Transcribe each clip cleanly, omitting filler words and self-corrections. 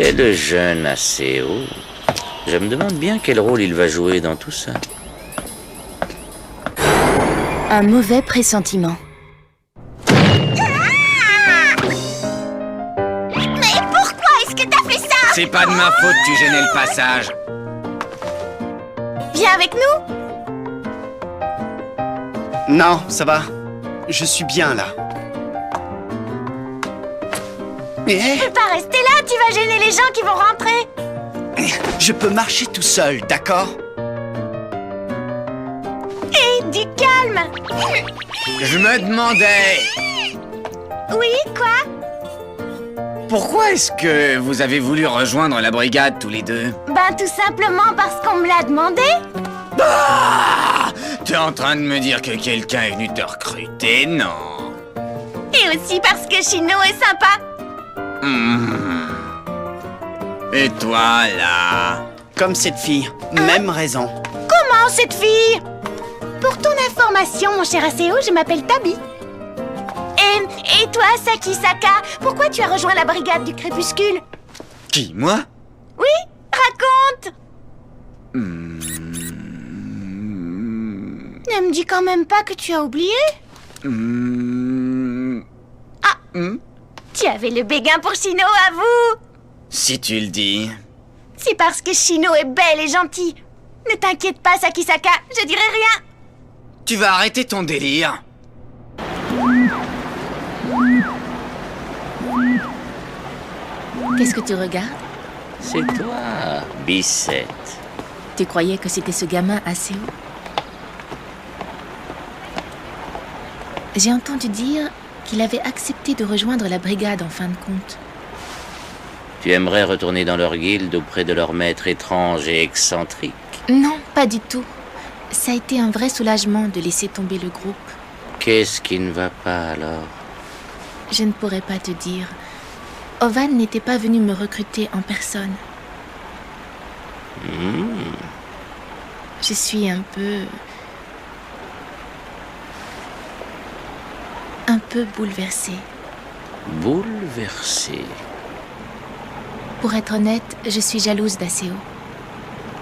C'est le jeune Aseo. Je me demande bien quel rôle il va jouer dans tout ça. Un mauvais pressentiment. Mais pourquoi est-ce que t'as fait ça? C'est pas de ma faute, tu gênais le passage. Viens avec nous. Non, ça va. Je suis bien là. Tu peux pas rester là, tu vas gêner les gens qui vont rentrer. Je peux marcher tout seul, d'accord? Et du calme. Je me demandais... Oui, quoi? Pourquoi est-ce que vous avez voulu rejoindre la brigade tous les deux? Ben tout simplement parce qu'on me l'a demandé. Ah! T'es en train de me dire que quelqu'un est venu te recruter, non? Et aussi parce que Chino est sympa. Et toi, là? Comme cette fille, même raison. Comment, cette fille? Pour ton information, mon cher Aseo, je m'appelle Tabi. Et toi, Sakisaka, pourquoi tu as rejoint la brigade du crépuscule? Qui, moi? Oui, raconte. Ne me dis quand même pas que tu as oublié. Tu avais le béguin pour Chino, avoue. Si tu le dis. C'est parce que Chino est belle et gentille. Ne t'inquiète pas, Sakisaka, je dirai rien. Tu vas arrêter ton délire. Qu'est-ce que tu regardes? C'est toi, Bicette. Tu croyais que c'était ce gamin Aseo? J'ai entendu dire qu'il avait accepté de rejoindre la brigade en fin de compte. Tu aimerais retourner dans leur guilde auprès de leur maître étrange et excentrique? Non, pas du tout. Ça a été un vrai soulagement de laisser tomber le groupe. Qu'est-ce qui ne va pas alors? Je ne pourrais pas te dire. Ovan n'était pas venu me recruter en personne. Je suis un peu bouleversée. Bouleversé. Pour être honnête, je suis jalouse d'Aseo.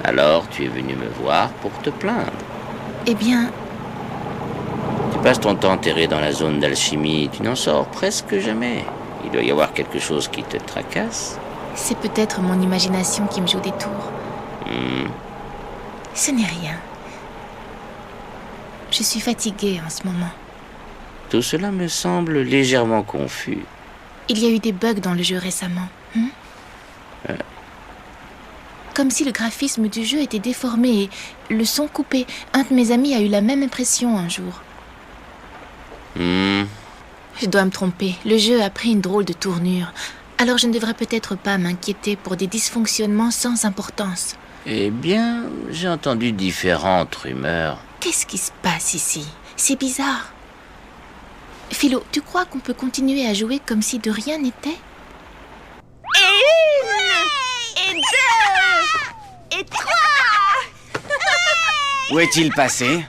Alors tu es venu me voir pour te plaindre. Eh bien, Tu passes ton temps enterré dans la zone d'alchimie, tu n'en sors presque jamais. Il doit y avoir quelque chose qui te tracasse. c'est peut-être mon imagination qui me joue des tours. Ce n'est rien. Je suis fatiguée en ce moment. Tout cela me semble légèrement confus. Il y a eu des bugs dans le jeu récemment. Comme si le graphisme du jeu était déformé et le son coupé. Un de mes amis a eu la même impression un jour. Je dois me tromper. Le jeu a pris une drôle de tournure. Alors je ne devrais peut-être pas m'inquiéter pour des dysfonctionnements sans importance. Eh bien, j'ai entendu différentes rumeurs. Qu'est-ce qui se passe ici? C'est bizarre. Philo, tu crois qu'on peut continuer à jouer comme si de rien n'était? Et une, et deux, et trois. Où est-il passé?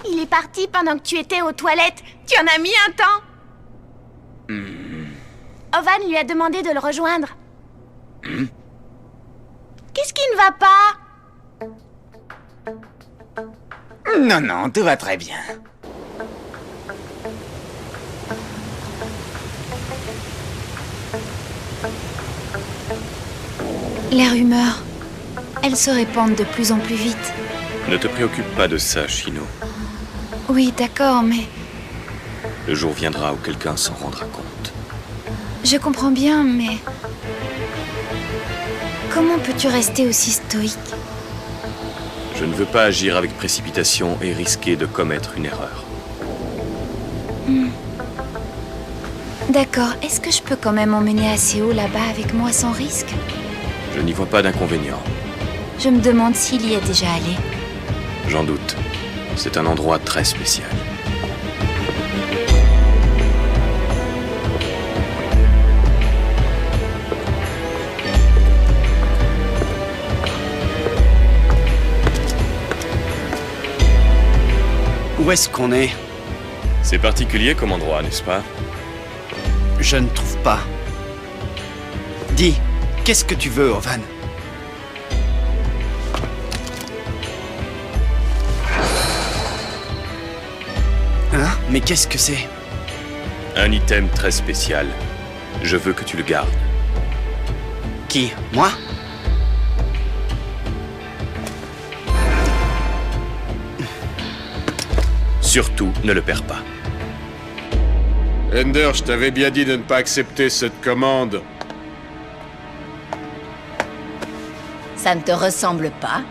Il est parti pendant que tu étais aux toilettes. Tu en as mis un temps. Ovan lui a demandé de le rejoindre. Qu'est-ce qui ne va pas? Non, non, tout va très bien. Les rumeurs, elles se répandent de plus en plus vite. Ne te préoccupe pas de ça, Chino. Oui, d'accord, mais Le jour viendra où quelqu'un s'en rendra compte. je comprends bien, mais... Comment peux-tu rester aussi stoïque? Je ne veux pas agir avec précipitation et risquer de commettre une erreur. D'accord, est-ce que je peux quand même emmener Aseo là-bas avec moi sans risque? Je n'y vois pas d'inconvénient. Je me demande s'il y est déjà allé. J'en doute. C'est un endroit très spécial. Où est-ce qu'on est? C'est particulier comme endroit, n'est-ce pas? Je ne trouve pas. Dis, Qu'est-ce que tu veux, Ovan? Hein? Mais qu'est-ce que c'est? Un item très spécial. Je veux que tu le gardes. Qui? Moi? Surtout, ne le perds pas. Ender, je t'avais bien dit de ne pas accepter cette commande. Ça ne te ressemble pas?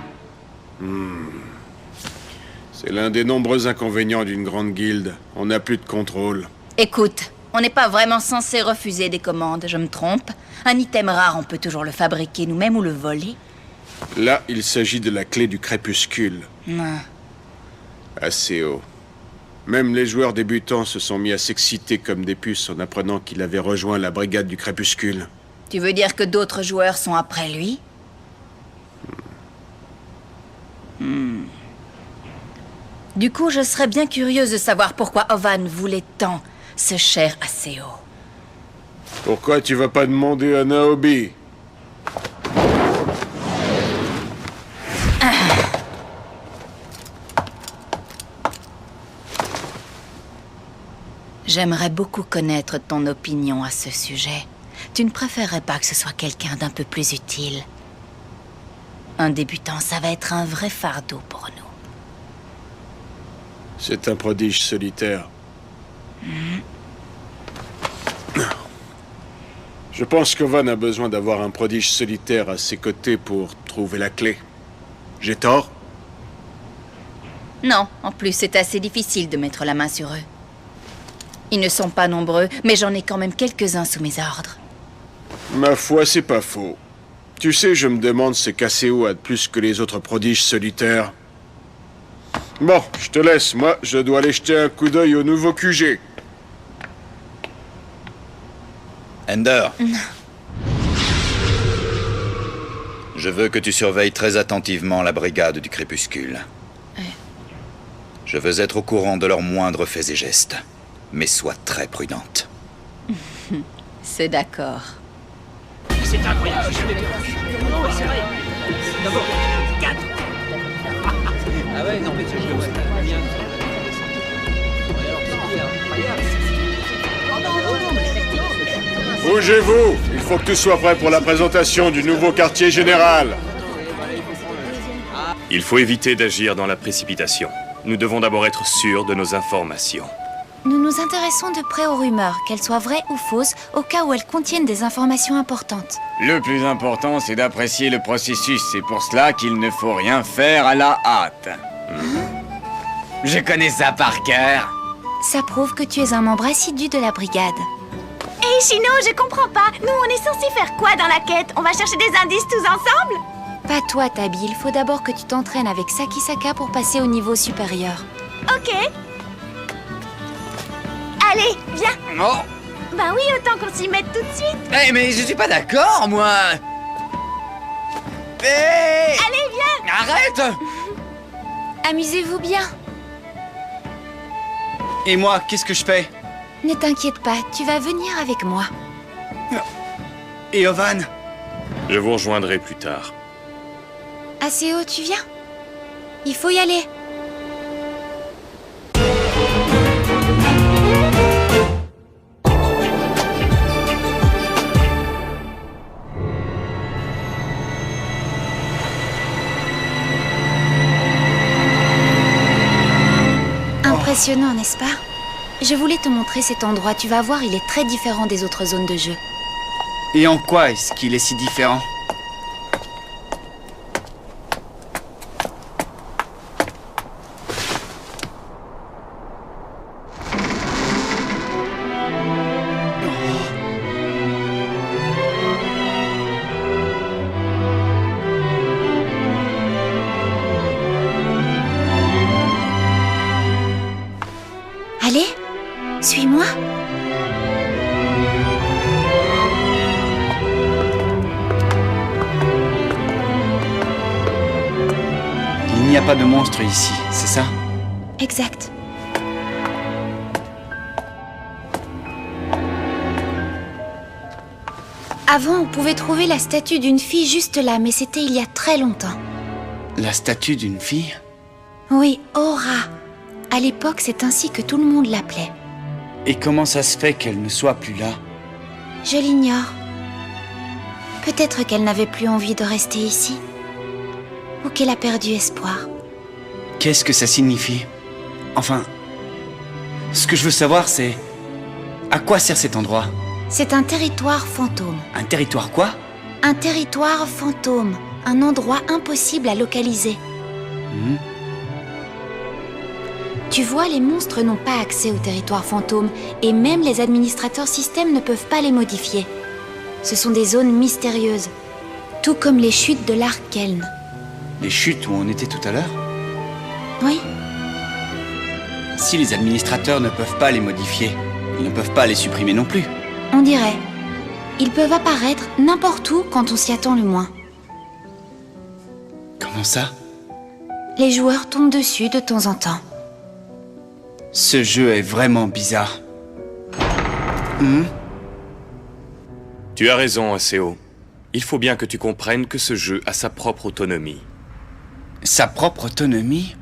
C'est l'un des nombreux inconvénients d'une grande guilde. On n'a plus de contrôle. Écoute, on n'est pas vraiment censé refuser des commandes, je me trompe? Un item rare, on peut toujours le fabriquer nous-mêmes ou le voler. Là, il s'agit de la clé du crépuscule. Non. Assez haut. Même les joueurs débutants se sont mis à s'exciter comme des puces en apprenant qu'il avait rejoint la brigade du crépuscule. Tu veux dire que d'autres joueurs sont après lui? Du coup, je serais bien curieuse de savoir pourquoi Ovan voulait tant ce cher Aseo. Pourquoi tu vas pas demander à Naobi? J'aimerais beaucoup connaître ton opinion à ce sujet. Tu ne préférerais pas que ce soit quelqu'un d'un peu plus utile? Un débutant, ça va être un vrai fardeau pour nous. C'est un prodige solitaire. Je pense qu'Ovan a besoin d'avoir un prodige solitaire à ses côtés pour trouver la clé. J'ai tort? Non, en plus, c'est assez difficile de mettre la main sur eux. Ils ne sont pas nombreux, mais j'en ai quand même quelques-uns sous mes ordres. Ma foi, c'est pas faux. Tu sais, je me demande ce qu'Aseo a de plus que les autres prodiges solitaires. Bon, je te laisse. Moi, je dois aller jeter un coup d'œil au nouveau QG. Ender. Je veux que tu surveilles très attentivement la brigade du crépuscule. Je veux être au courant de leurs moindres faits et gestes. Mais sois très prudente. C'est d'accord. C'est incroyable, je jamais vu. Non, c'est vrai. D'abord, 4. Ah ouais, non, mais ce jeu, ouais. Bien. Bougez-vous! Il faut que tu sois prêt pour la présentation du nouveau quartier général. Il faut éviter d'agir dans la précipitation. Nous devons d'abord être sûrs de nos informations. Nous nous intéressons de près aux rumeurs, qu'elles soient vraies ou fausses, au cas où elles contiennent des informations importantes. Le plus important, c'est d'apprécier le processus. C'est pour cela qu'il ne faut rien faire à la hâte. Je connais ça par cœur. Ça prouve que tu es un membre assidu de la brigade. Hé, Shino, je comprends pas. Nous, on est censé faire quoi dans la quête? On va chercher des indices tous ensemble? Pas toi, Tabi. Il faut d'abord que tu t'entraînes avec Sakisaka pour passer au niveau supérieur. Ok. Allez, viens. Oh. Bah oui, autant qu'on s'y mette tout de suite. Eh, mais je suis pas d'accord, moi. Hé. Allez, viens. Arrête. Amusez-vous bien. Et moi, qu'est-ce que je fais? Ne t'inquiète pas, tu vas venir avec moi. Et Ovan? Je vous rejoindrai plus tard. Aseo, tu viens? Il faut y aller. Impressionnant, n'est-ce pas? Je voulais te montrer cet endroit. Tu vas voir, il est très différent des autres zones de jeu. Et en quoi est-ce qu'il est si différent? Allez, suis-moi. Il n'y a pas de monstre ici, c'est ça? Exact. Avant, on pouvait trouver la statue d'une fille juste là, mais c'était il y a très longtemps. La statue d'une fille? Oui, Aura. À l'époque, c'est ainsi que tout le monde l'appelait. Et comment ça se fait qu'elle ne soit plus là? Je l'ignore. Peut-être qu'elle n'avait plus envie de rester ici. Ou qu'elle a perdu espoir. Qu'est-ce que ça signifie? Enfin, ce que je veux savoir, c'est... À quoi sert cet endroit? C'est un territoire fantôme. Un territoire quoi? Un territoire fantôme. Un endroit impossible à localiser. Tu vois, les monstres n'ont pas accès au territoire fantôme, et même les administrateurs système ne peuvent pas les modifier. Ce sont des zones mystérieuses, tout comme les chutes de l'arc Keln. Les chutes où on était tout à l'heure? Oui, Si les administrateurs ne peuvent pas les modifier, ils ne peuvent pas les supprimer non plus. on dirait. Ils peuvent apparaître n'importe où quand on s'y attend le moins. Comment ça? Les joueurs tombent dessus de temps en temps. Ce jeu est vraiment bizarre. Tu as raison, ACO. Il faut bien que tu comprennes que ce jeu a sa propre autonomie. Sa propre autonomie?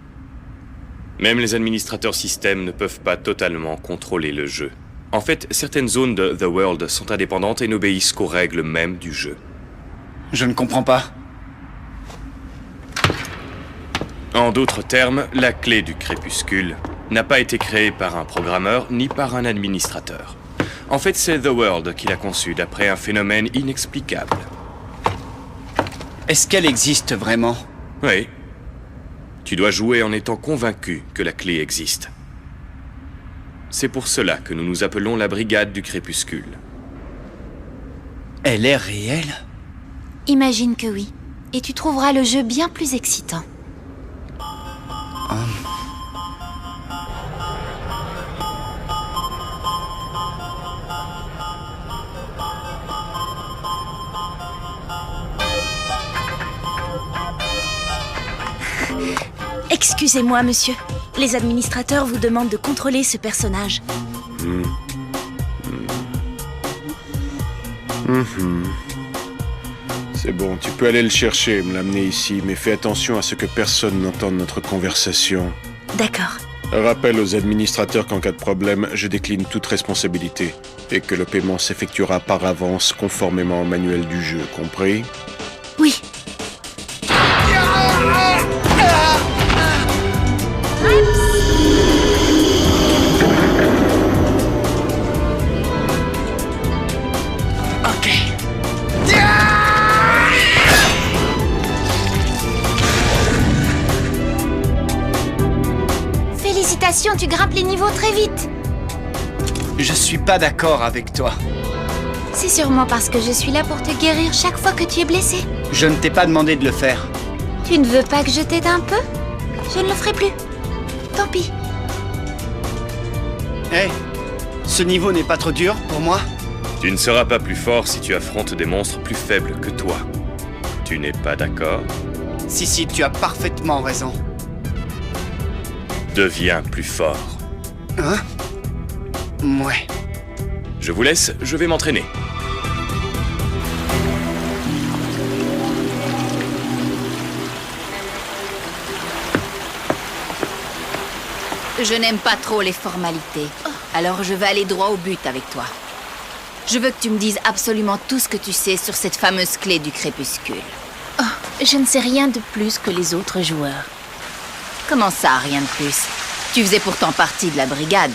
Même les administrateurs système ne peuvent pas totalement contrôler le jeu. En fait, certaines zones de The World sont indépendantes et n'obéissent qu'aux règles mêmes du jeu. Je ne comprends pas. En d'autres termes, la clé du crépuscule n'a pas été créée par un programmeur ni par un administrateur. En fait, c'est The World qui l'a conçue d'après un phénomène inexplicable. Est-ce qu'elle existe vraiment? Oui. Tu dois jouer en étant convaincu que la clé existe. C'est pour cela que nous nous appelons la Brigade du Crépuscule. Elle est réelle? Imagine que oui. Et tu trouveras le jeu bien plus excitant. Excusez-moi, monsieur. Les administrateurs vous demandent de contrôler ce personnage. C'est bon, tu peux aller le chercher, me l'amener ici, mais fais attention à ce que personne n'entende notre conversation. D'accord. Rappelle aux administrateurs qu'en cas de problème, je décline toute responsabilité et que le paiement s'effectuera par avance conformément au manuel du jeu, compris? Oui. Ok. Félicitations, tu grimpes les niveaux très vite. Je suis pas d'accord avec toi. C'est sûrement parce que je suis là pour te guérir chaque fois que tu es blessé. Je ne t'ai pas demandé de le faire. Tu ne veux pas que je t'aide un peu? Je ne le ferai plus. Tant pis. Hé, ce niveau n'est pas trop dur pour moi? Tu ne seras pas plus fort si tu affrontes des monstres plus faibles que toi. Tu n'es pas d'accord? Si, tu as parfaitement raison. Deviens plus fort. Hein? Ouais. Je vous laisse, je vais m'entraîner. Je n'aime pas trop les formalités. Alors je vais aller droit au but avec toi. Je veux que tu me dises absolument tout ce que tu sais sur cette fameuse clé du crépuscule. Oh, je ne sais rien de plus que les autres joueurs. Comment ça, rien de plus? Tu faisais pourtant partie de la brigade.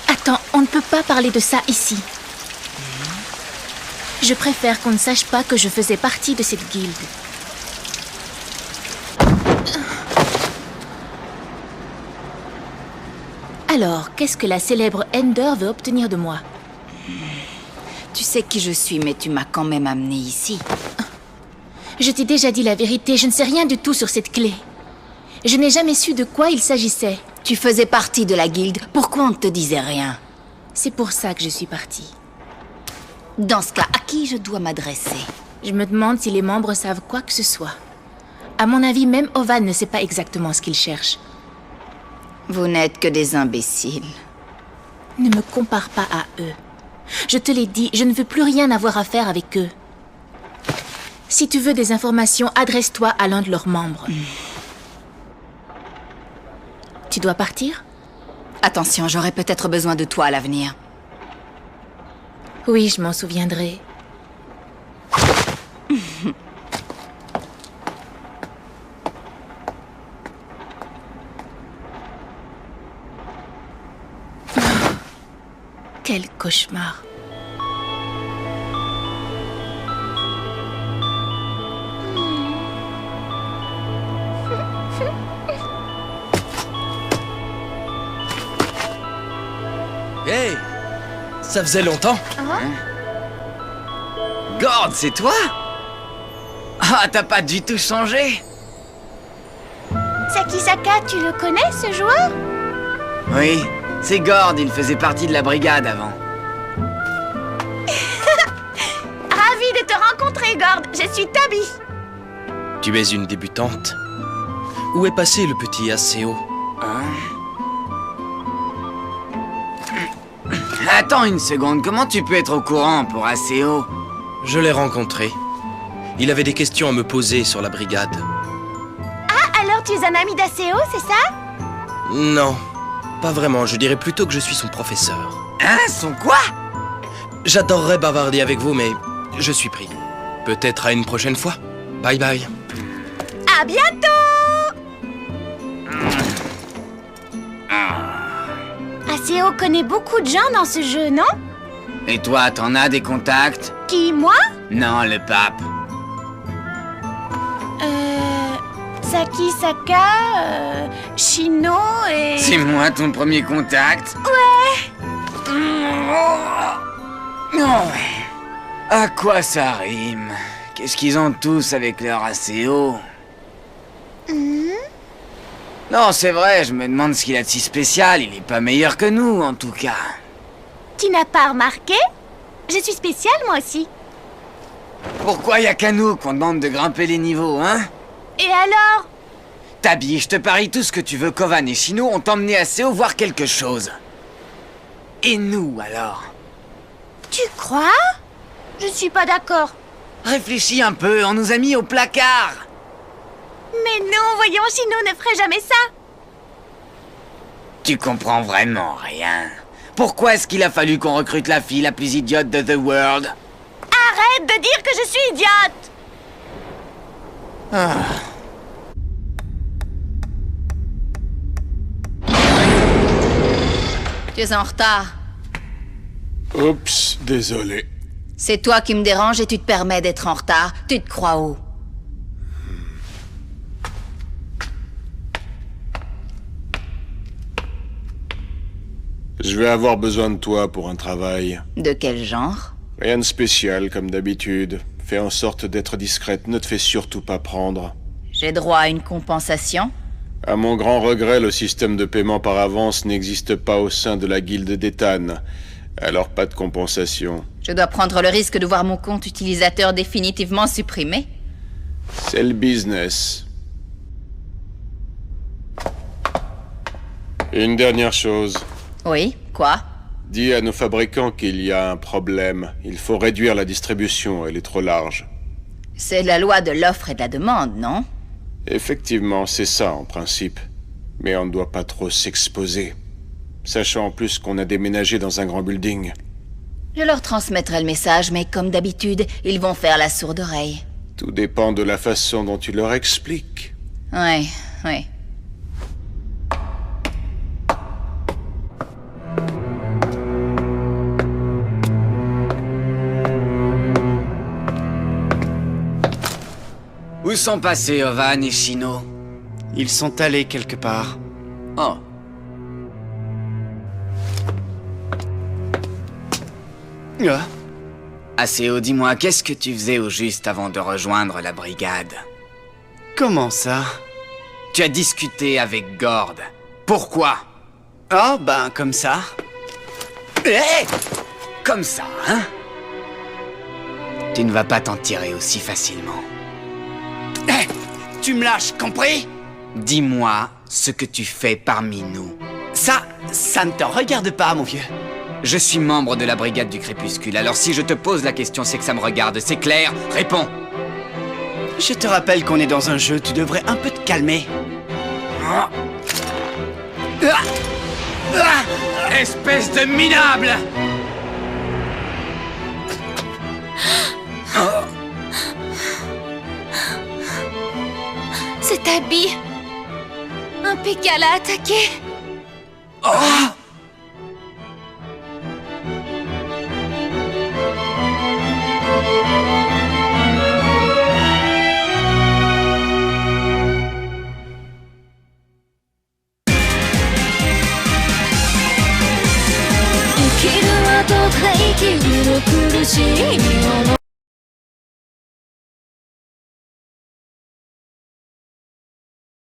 Attends, on ne peut pas parler de ça ici. Je préfère qu'on ne sache pas que je faisais partie de cette guilde. Alors, qu'est-ce que la célèbre Ender veut obtenir de moi? Tu sais qui je suis, mais tu m'as quand même amené ici. Je t'ai déjà dit la vérité, je ne sais rien du tout sur cette clé. Je n'ai jamais su de quoi il s'agissait. Tu faisais partie de la guilde, pourquoi on ne te disait rien? C'est pour ça que je suis partie. Dans ce cas, à qui je dois m'adresser? Je me demande si les membres savent quoi que ce soit. À mon avis, même Ovan ne sait pas exactement ce qu'il cherche. Vous n'êtes que des imbéciles. Ne me compare pas à eux. Je te l'ai dit, je ne veux plus rien avoir à faire avec eux. Si tu veux des informations, adresse-toi à l'un de leurs membres. Tu dois partir? Attention, j'aurai peut-être besoin de toi à l'avenir. Oui, je m'en souviendrai. Quel cauchemar. Hey! Ça faisait longtemps. Gord, c'est toi? Ah, t'as pas du tout changé? Sakisaka, tu le connais, ce joueur? Oui, c'est Gord, il faisait partie de la brigade avant. Ravi de te rencontrer, Gord. Je suis Tabi. Tu es une débutante. Où est passé le petit ACO? Attends une seconde, comment tu peux être au courant pour ACO? Je l'ai rencontré. Il avait des questions à me poser sur la brigade. Ah, alors tu es un ami d'ACO, c'est ça? Non, pas vraiment. Je dirais plutôt que je suis son professeur. Hein, son quoi? J'adorerais bavarder avec vous, mais je suis pris. Peut-être à une prochaine fois. Bye bye. À bientôt! ACO connaît beaucoup de gens dans ce jeu, non? Et toi, t'en as des contacts? Qui, moi? Non, le pape. Sakisaka, Shino et... C'est moi ton premier contact? Ouais! À quoi ça rime? Qu'est-ce qu'ils ont tous avec leur ACO? Non, c'est vrai, je me demande ce qu'il a de si spécial. Il est pas meilleur que nous, en tout cas. Tu n'as pas remarqué? Je suis spéciale, moi aussi. Pourquoi y a qu'à nous qu'on demande de grimper les niveaux, hein? Et alors? Tabi, je te parie tout ce que tu veux, Kovan et Shino ont emmené ACO voir quelque chose. Et nous, alors? Tu crois? Je suis pas d'accord. Réfléchis un peu, on nous a mis au placard. Mais non, voyons, Shino ne ferait jamais ça. Tu comprends vraiment rien. Pourquoi est-ce qu'il a fallu qu'on recrute la fille la plus idiote de The World? Arrête de dire que je suis idiote. Tu es en retard. Oups, désolé. C'est toi qui me dérange et tu te permets d'être en retard. Tu te crois où? Je vais avoir besoin de toi pour un travail. De quel genre? Rien de spécial, comme d'habitude. Fais en sorte d'être discrète, ne te fais surtout pas prendre. J'ai droit à une compensation? À mon grand regret, le système de paiement par avance n'existe pas au sein de la guilde d'Ethan. Alors pas de compensation. Je dois prendre le risque de voir mon compte utilisateur définitivement supprimé? C'est le business. Une dernière chose. Oui, quoi? Dis à nos fabricants qu'il y a un problème. Il faut réduire la distribution, elle est trop large. C'est la loi de l'offre et de la demande, non? Effectivement, c'est ça en principe. Mais on ne doit pas trop s'exposer. Sachant en plus qu'on a déménagé dans un grand building. Je leur transmettrai le message, mais comme d'habitude, ils vont faire la sourde oreille. Tout dépend de la façon dont tu leur expliques. Oui. Où sont passés Ovan et Shino? Ils sont allés quelque part. Oh. Ah, ACO, dis-moi, qu'est-ce que tu faisais au juste avant de rejoindre la brigade? comment ça? Tu as discuté avec Gord. Pourquoi? Oh, ben, comme ça. Hé! Comme ça, hein? Tu ne vas pas t'en tirer aussi facilement. Hé, tu me lâches, compris? Dis-moi ce que tu fais parmi nous. Ça ne te regarde pas, mon vieux. Je suis membre de la brigade du crépuscule, alors si je te pose la question, c'est que ça me regarde, c'est clair? Réponds! Je te rappelle qu'on est dans un jeu, tu devrais un peu te calmer. Espèce de minable! C'est Abby. Un P.K. l'a attaqué.